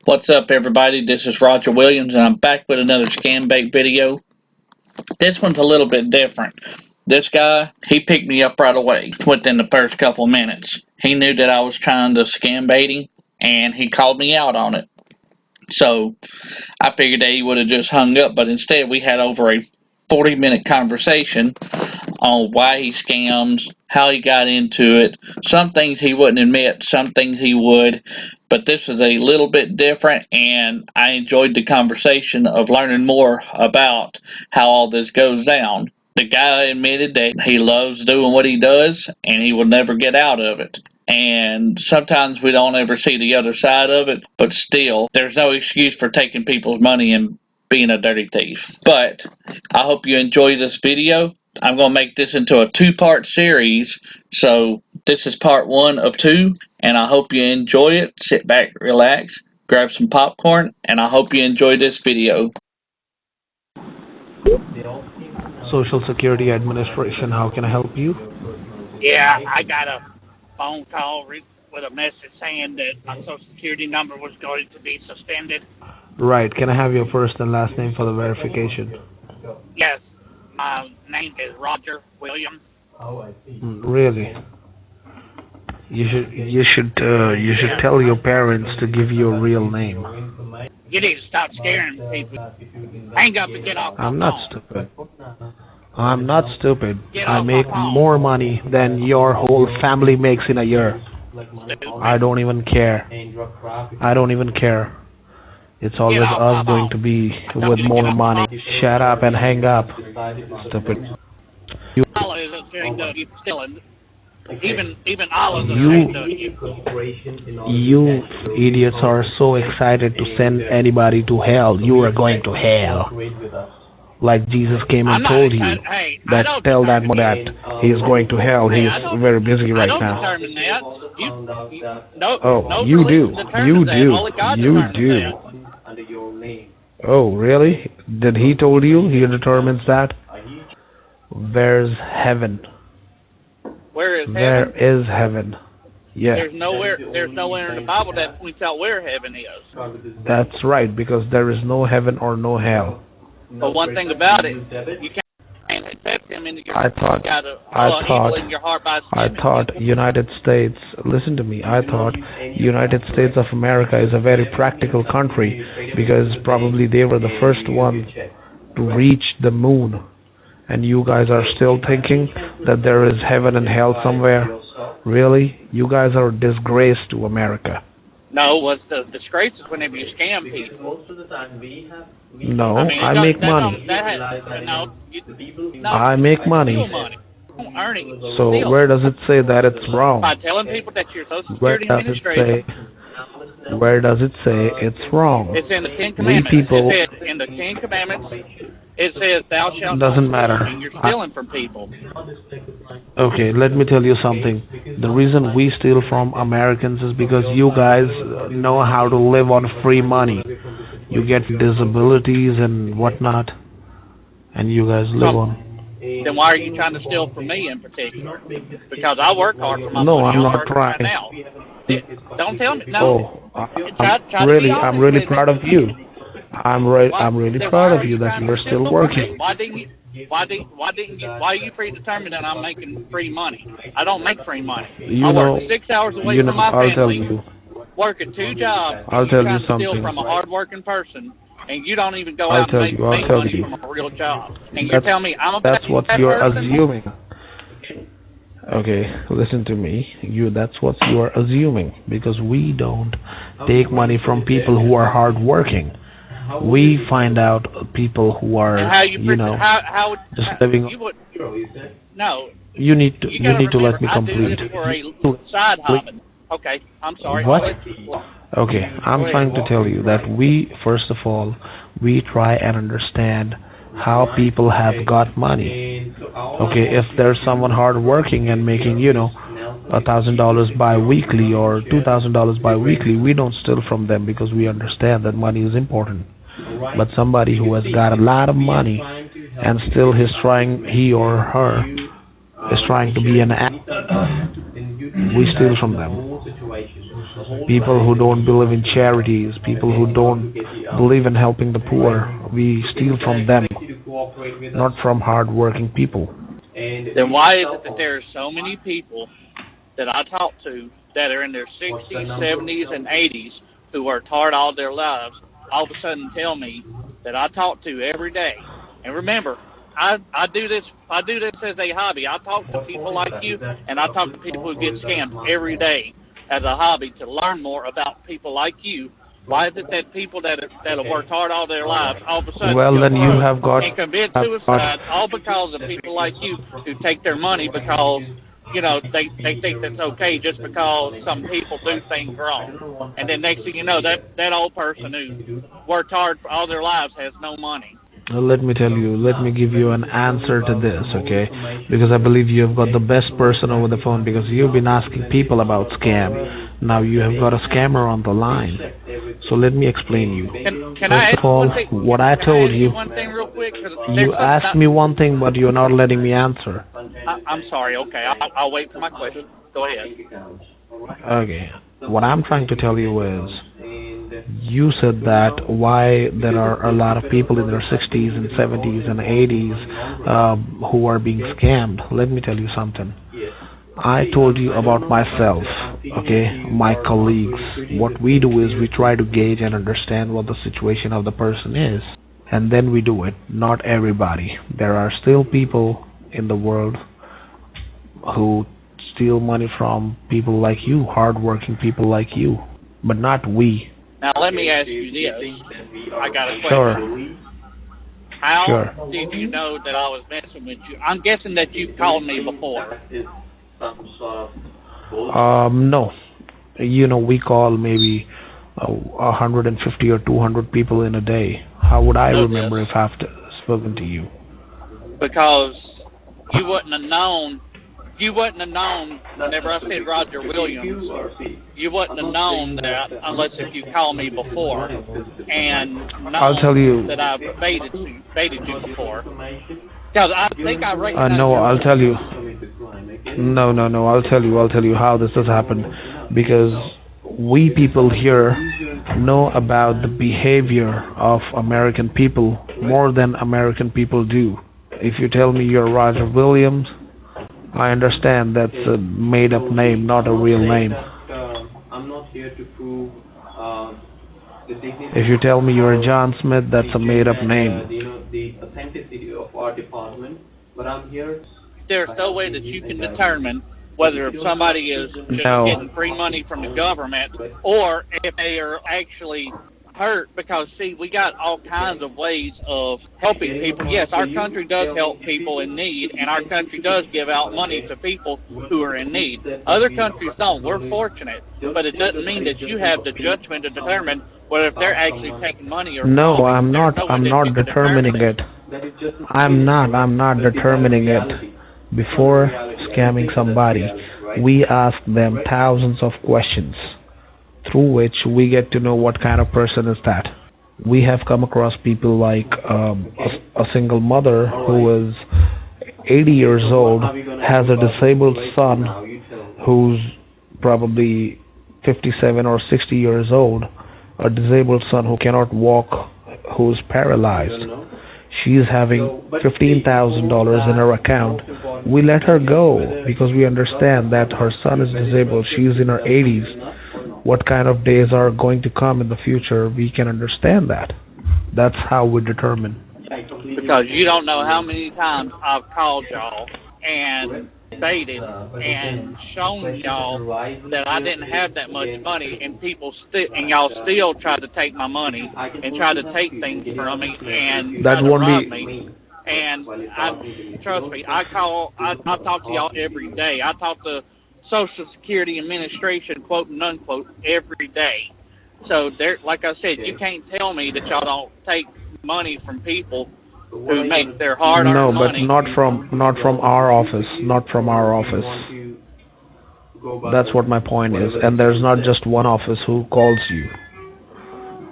What's up, everybody? This is Roger Williams, and I'm back with another scam bait video. This one's a little bit different. This guy, he picked me up right away within the first couple minutes. He knew that I was trying to scam bait him, and he called me out on it. So I figured that he would have just hung up, but instead we had over a 40-minute conversation on why he scams, how he got into it. Some things he wouldn't admit, some things he would, but this was a little bit different, and I enjoyed the conversation of learning more about how all this goes down. The guy admitted that he loves doing what he does, and he will never get out of it. And sometimes we don't ever see the other side of it, but still, there's no excuse for taking people's money and being a dirty thief. But I hope you enjoy this video. I'm going to make this into a two-part series, so this is part one of two, and I hope you enjoy it. Sit back, relax, grab some popcorn, and I hope you enjoy this video. Social Security Administration, how can I help you? Yeah, I got a phone call with a message saying that my Social Security number was going to be suspended. Right, can I have your first and last name for the verification? Yes, my name is Roger Williams. Really? You should tell your parents to give you a real name. You need to stop scaring people. Hang up and get off the I'm not phone. stupid. I'm not stupid. Get I off make my phone. more money than your whole family makes in a year. I don't even care. I don't even care. It's always off my us going phone. to be Don't with you more get off money. my Shut up and hang up. Stupid. Allah is ashamed of you stealing. Even Allah is You- ashamed of you. You idiots are so excited to send anybody to hell. You are going to hell. Like Jesus came I'm and not told you excited. Hey, I that don't tell that determine that he is going to hell. He Hey, is I don't- very busy I right don't now. determine that. No, Oh, no you do. religion determines You that. do. Only God You determines do. that. Oh, really? Did he told you? He determines that? Where's heaven? Where is There heaven? is heaven. Yeah, There's nowhere in the Bible that points out where heaven is. that's right, because there is no heaven or no hell. But one thing about it, you can't accept him into your I thought- you gotta I follow thought- evil in your heart by I sinning. thought United States, listen to me, I thought United States of America is a very practical country because probably they were the first one to reach the moon. And you guys are still thinking that there is heaven and hell somewhere? Really? You guys are a disgrace to America. No, what's the disgrace is whenever you scam people. No, I mean, I that make don't- money. that has, no, no, I make money. steal money. You don't earn it. So Steal. where does it say that it's wrong? By telling people that you're Social Where Security does it Administrator. say? Where does it say it's wrong? It's in the Ten We Commandments. people- It says in the Ten Commandments, it says, "Thou shalt Doesn't not steal," matter. and you're stealing from people. Okay, let me tell you something. The reason we steal from Americans is because you guys know how to live on free money. You get disabilities and whatnot, and you guys live on. Then why are you trying to steal from me in particular? Because I work hard for my No, money. I'm not working right trying. now. Don't tell me. No. Oh, Try to really, be I'm honest really with proud me. of you. I'm really Then proud why of are you that trying you're to still steal working. from me? Why are you predetermined that I'm making free money? I don't make free money. You I know, work 6 hours away you from know, my I'll tell family, you. working 2 jobs. I'll and tell you're you trying to steal something. from a hard-working person, and you don't even go I'll out tell and make you, I'll tell money you. from a real job. And you That's- tell me I'm a That's what bad you're person? assuming. Okay, listen to me. That's what you are assuming because we don't take money from people who are hard working. We find out people who are, And how you, how would just living. you would no. You need to gotta let me remember, I do complete. this for a side hobby. Okay, I'm sorry. What? I'll let you- Okay, I'm trying to tell you that we, first of all, we try and understand how people have got money. Okay, if there's someone hard working and making, $1,000 bi-weekly or $2,000 bi-weekly, we don't steal from them because we understand that money is important. But somebody who has got a lot of money and still he or her is trying to be an we steal from them. people who don't believe in charities, people who don't believe in helping the poor. We steal from them, not from hard-working people. Then why is it that there are so many people that I talk to that are in their 60s, 70s, and 80s who worked hard all their lives all of a sudden tell me that I talk to every day? And remember, I do this as a hobby. I talk to people like you, and I talk to people who get scammed every day as a hobby to learn more about people like you. Why is it that people that have worked hard all their lives all of a sudden Well, go then you broke have got and commit have suicide got all because of people like you who take their money because they think that's okay just because some people do things wrong, and then next thing you know that old person who worked hard for all their lives has no money. Let me tell you, let me give you an answer to this, okay? Because I believe you have got the best person over the phone because you've been asking people about scam. Now you have got a scammer on the line. So let me explain you. Can I First ask of all, one thing? what I told you, One thing real quick? 'Cause you asked me one thing, but you're not letting me answer. I'm sorry. Okay, I'll wait for my question. Go ahead. Okay. What I'm trying to tell you is, you said that why there are a lot of people in their 60s and 70s and 80s who are being scammed. Let me tell you something. I told you about myself, okay, my colleagues. What we do is we try to gauge and understand what the situation of the person is, and then we do it. Not everybody. There are still people in the world who steal money from people like you, hardworking people like you, but not we. Now let me ask you this. I got a Sure, question. How sure. did you know that I was messing with you? I'm guessing that you called me before. No. You know, we call maybe 150 or 200 people in a day. How would I Know remember this if I've spoken to you? because you wouldn't have known. You wouldn't have known whenever I said Roger Williams. You wouldn't have known that unless if you called me before and I'll tell you. known that I baited you before. Because I think I recognized No, your I'll voice. tell you. No, no, no. I'll tell you how this has happened. Because we people here know about the behavior of American people more than American people do. If you tell me you're Roger Williams, I understand that's a made up name, not a real name. If you tell me you're John Smith, that's a made up name. There's no way that you can determine whether if somebody is just No. getting free money from the government or if they are actually hurt, because see, we got all kinds of ways of helping people. Yes, our country does help people in need, and our country does give out money to people who are in need. Other countries don't. We're fortunate, but it doesn't mean that you have the judgment to determine whether if they're actually taking money or No, not. I'm not. There's no way I'm that not you can determining determine it. I'm not determining it. Before scamming somebody, we ask them thousands of questions through which we get to know what kind of person is that. We have come across people like a single mother who is 80 years old, has a disabled son who's probably 57 or 60 years old, a disabled son who cannot walk, who's paralyzed. She's having $15,000 in her account. We let her go because we understand that her son is disabled. She's in her 80s. What kind of days are going to come in the future, we can understand that. That's how we determine. because you don't know how many times I've called y'all and stated and shown y'all that I didn't have that much money, and people and y'all still tried to take my money and tried to take things from me and That tried to won't rob be. me. And trust me, I talk to y'all every day. I talk to Social Security Administration, quote and unquote, every day. So there, like I said, you can't tell me that y'all don't take money from people who make their hard-earned No, but money. not from our office, not from our office. That's what my point is. And there's not just one office who calls you.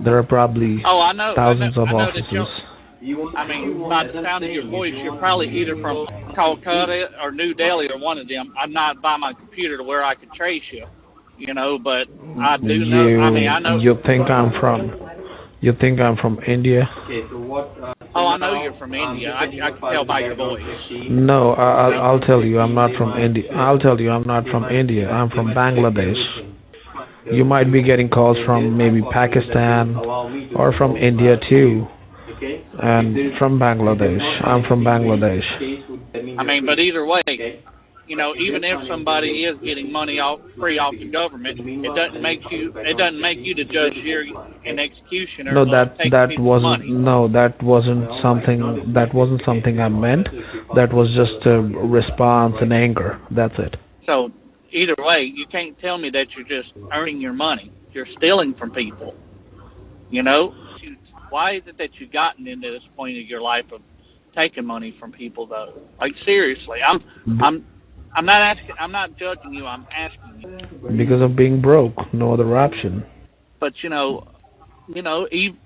There are probably Oh, I know. thousands of I know that offices. I mean, by the sound of your voice, you're probably either from Calcutta or New Delhi or one of them. I'm not by my computer to where I could trace you. you know, but I do know. I mean, I know. You think I'm from? You think I'm from India? Oh, I know you're from India. I can tell by your voice. No, I'll tell you, I'm not from India. I'll tell you, I'm not from India. I'm from Bangladesh. You might be getting calls from maybe Pakistan or from India too, and from Bangladesh. I'm from Bangladesh. I mean, but either way, you know, even if somebody is getting money free off the government, it doesn't make you the judge, jury, and executioner. No, of taking that people's wasn't. money. No, that wasn't something. That wasn't something I meant. That was just a response in anger. That's it. So either way, you can't tell me that you're just earning your money. You're stealing from people. You know, why is it that you've gotten into this point of your life of taking money from people, though? Like seriously, I'm not asking. I'm not judging you. I'm asking you. Because of being broke, no other option. But you know,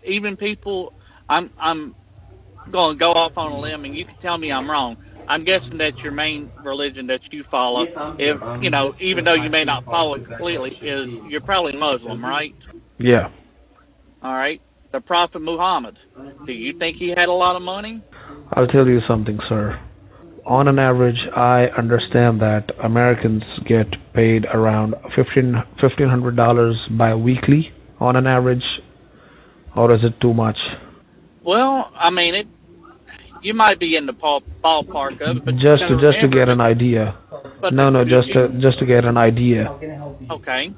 even people. I'm going to go off on a limb, and you can tell me I'm wrong. I'm guessing that your main religion that you follow, if you know, even though you may not follow it completely, is you're probably Muslim, right? Yeah. All right. The Prophet Muhammad. Do you think he had a lot of money? I'll tell you something, sir. On an average, I understand that Americans get paid around $1,500 bi-weekly on an average, or is it too much? Well, I mean, you might be in the ballpark of it, but just to get an idea. No, just to get an idea. Okay.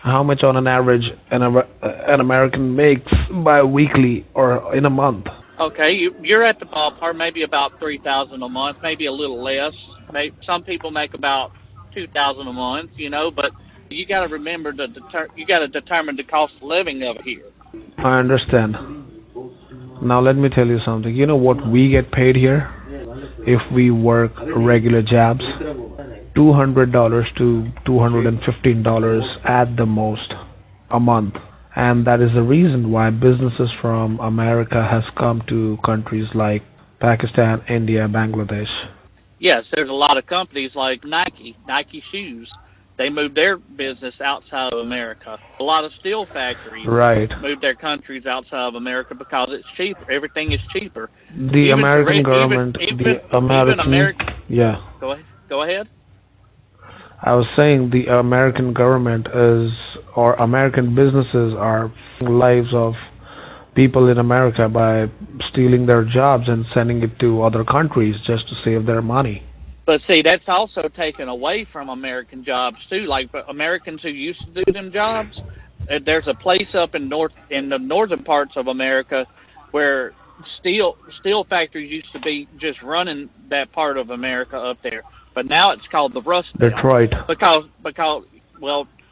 How much on an average an American makes bi-weekly or in a month? Okay, you're at the ballpark, maybe about $3,000 a month, maybe a little less. Maybe some people make about $2,000 a month, you know. But you got to remember you got to determine the cost of living over here. I understand. Now let me tell you something. You know what we get paid here if we work regular jobs? $200 to $215 at the most a month. And that is the reason why businesses from America has come to countries like Pakistan, India, Bangladesh. Yes, there's a lot of companies like Nike shoes. They moved their business outside of America. A lot of steel factories moved their countries outside of America because it's cheaper. Everything is cheaper. The American government, yeah. Go ahead. I was saying the American government or American businesses are lives of people in America by stealing their jobs and sending it to other countries just to save their money. But see, that's also taken away from American jobs too. Like Americans who used to do them jobs, there's a place up in the northern parts of America where steel factories used to be just running that part of America up there. But now it's called the Rust Belt. Detroit. Because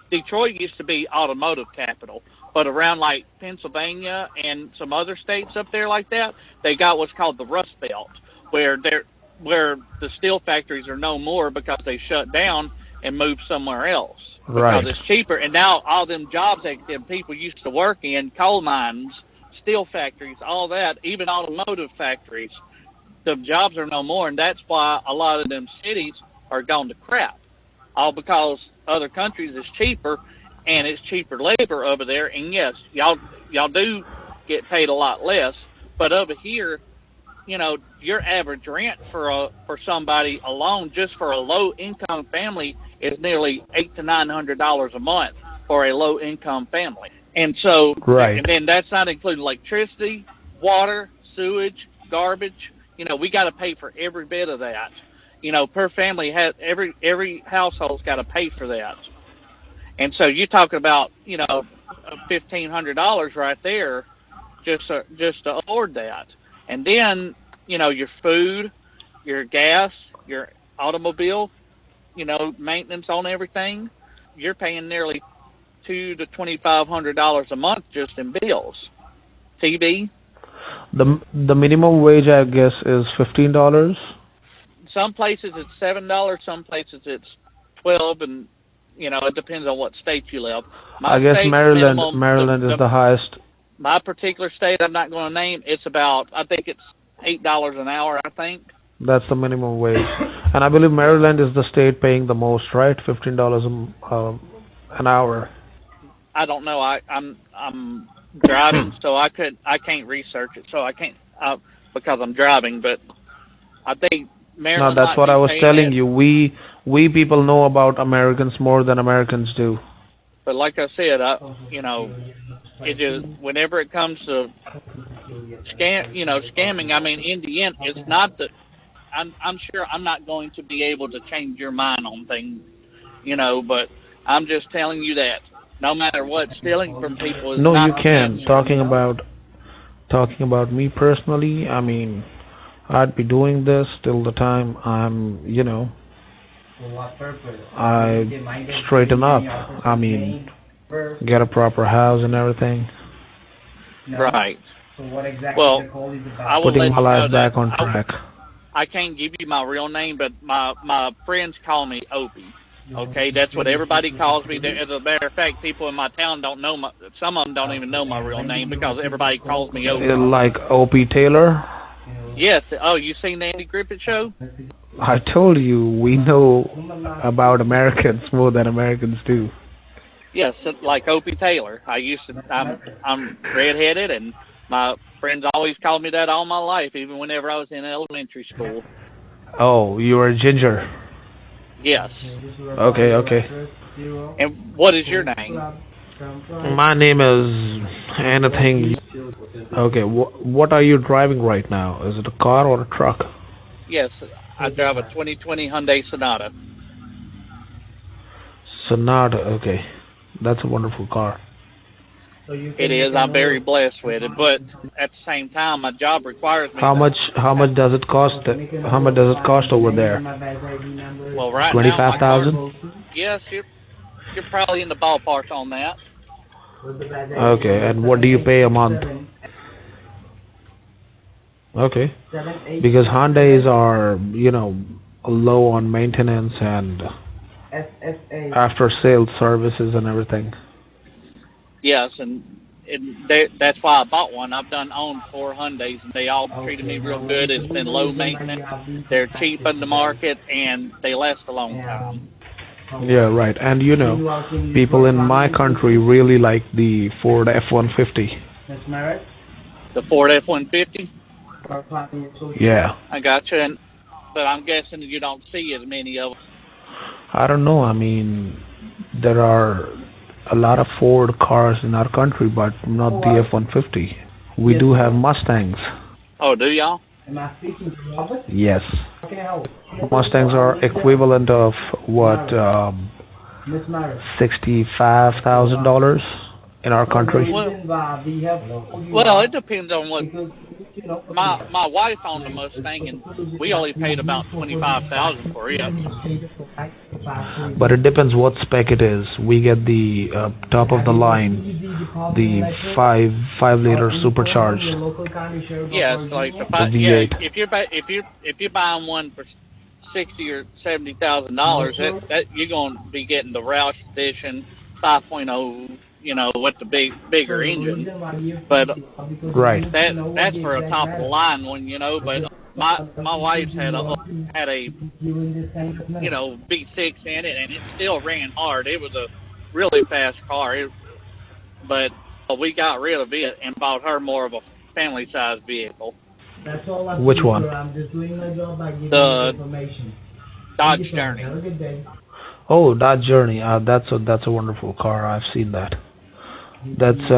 Detroit used to be automotive capital, but around like Pennsylvania and some other states up there like that, they got what's called the Rust Belt, where the steel factories are no more because they shut down and moved somewhere else. Because it's cheaper. And now all them jobs that them people used to work in, coal mines, steel factories, all that, even automotive factories, the jobs are no more, and that's why a lot of them cities are gone to crap. All because other countries is cheaper, and it's cheaper labor over there. And yes, y'all do get paid a lot less, but over here, you know, your average rent for somebody alone, just for a low income family, is nearly $800 to $900 a month for a low income family. And so, and then that's not including electricity, water, sewage, garbage. You know, we got to pay for every bit of that. You know, per family has every household's got to pay for that. And so you're talking about, you know, $1,500 right there just to afford that. And then, you know, your food, your gas, your automobile, you know, maintenance on everything, you're paying nearly $2,000 to $2,500 a month just in bills. TV. The minimum wage, I guess, is $15. Some places it's $7. Some places it's $12, and you know it depends on what state you live. I guess Maryland is the highest. My particular state, I'm not going to name. It's about, I think it's $8 an hour. I think that's the minimum wage, and I believe Maryland is the state paying the most, right? $15 an hour? I don't know. I'm driving, so I can't research it. So I can't because I'm driving. But I think No, Maryland that's might what be I was paying telling it. you. We people know about Americans more than Americans do. But like I said, it just whenever it comes to scamming. I mean, in the end, it's not that I'm sure I'm not going to be able to change your mind on things, but I'm just telling you that no matter what, stealing from people is No, you not the can. answer. Talking about me personally, I mean, I'd be doing this till the time I straighten up. I mean, get a proper house and everything, Right. Well, I will putting let my you know life that back on track. I can't give you my real name, but my friends call me Opie. Okay, that's what everybody calls me. As a matter of fact, people in my town don't know some of them don't even know my real name because everybody calls me Opie. Like Opie Taylor. Yes. Oh, you seen the Andy Griffith Show? I told you we know about Americans more than Americans do. Yes, like Opie Taylor. I'm redheaded, and my friends always called me that all my life, even whenever I was in elementary school. Oh, you're a ginger. Yes. Okay, okay. And what is your name? My name is anything. Okay, what are you driving right now? Is it a car or a truck? Yes, I drive a 2020 Hyundai Sonata. Sonata. Okay, that's a wonderful car. It is. I'm very blessed with it, but at the same time, my job requires me. How much does it cost? How much does it cost over there? Well, right now, 25,000. Yes, you're probably in the ballpark on that. Okay, and what do you pay a month? Okay, because Hyundais are low on maintenance and after sales services and everything. Yes, and that's why I bought one. I've owned 4 Hyundais, and they all treated me real good. It's been low maintenance. They're cheap in the market, and they last a long time. Yeah, right. And people in my country really like the Ford F-150. The Ford F-150. Yeah. I got you, but I'm guessing you don't see as many of them. I don't know. I mean, there are a lot of Ford cars in our country, but not the F-150. We do have Mustangs. Oh, do y'all? Yes. Mustangs are equivalent of what, $65,000 in our country. Well, it depends on what. My wife owned a Mustang, and we only paid about $25,000 for it. But it depends what spec it is. We get the top of the line, the 5 liter supercharged. Yeah, it's like the V8. If you're buying one for $60,000 or $70,000, that you're going to be getting the Roush Edition 5.0. With the bigger engine, but right. That's for a top of the line one, But my wife's had a V6 in it, and it still ran hard. It was a really fast car, but we got rid of it and bought her more of a family-sized vehicle. Which one? The Dodge Journey. Oh, Dodge Journey. That's a wonderful car. I've seen that. That's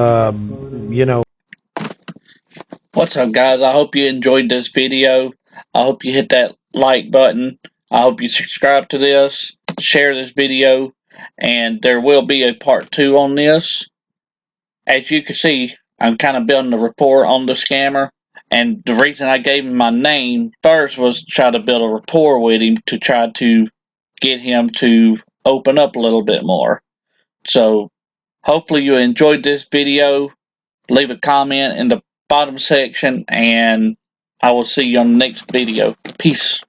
What's up, guys? I hope you enjoyed this video. I hope you hit that like button. I hope you subscribe to this, share this video, and there will be a part 2 on this. As you can see, I'm kind of building a rapport on the scammer, and the reason I gave him my name first was to try to build a rapport with him to try to get him to open up a little bit more. So hopefully you enjoyed this video. Leave a comment in the bottom section, and I will see you on the next video. Peace.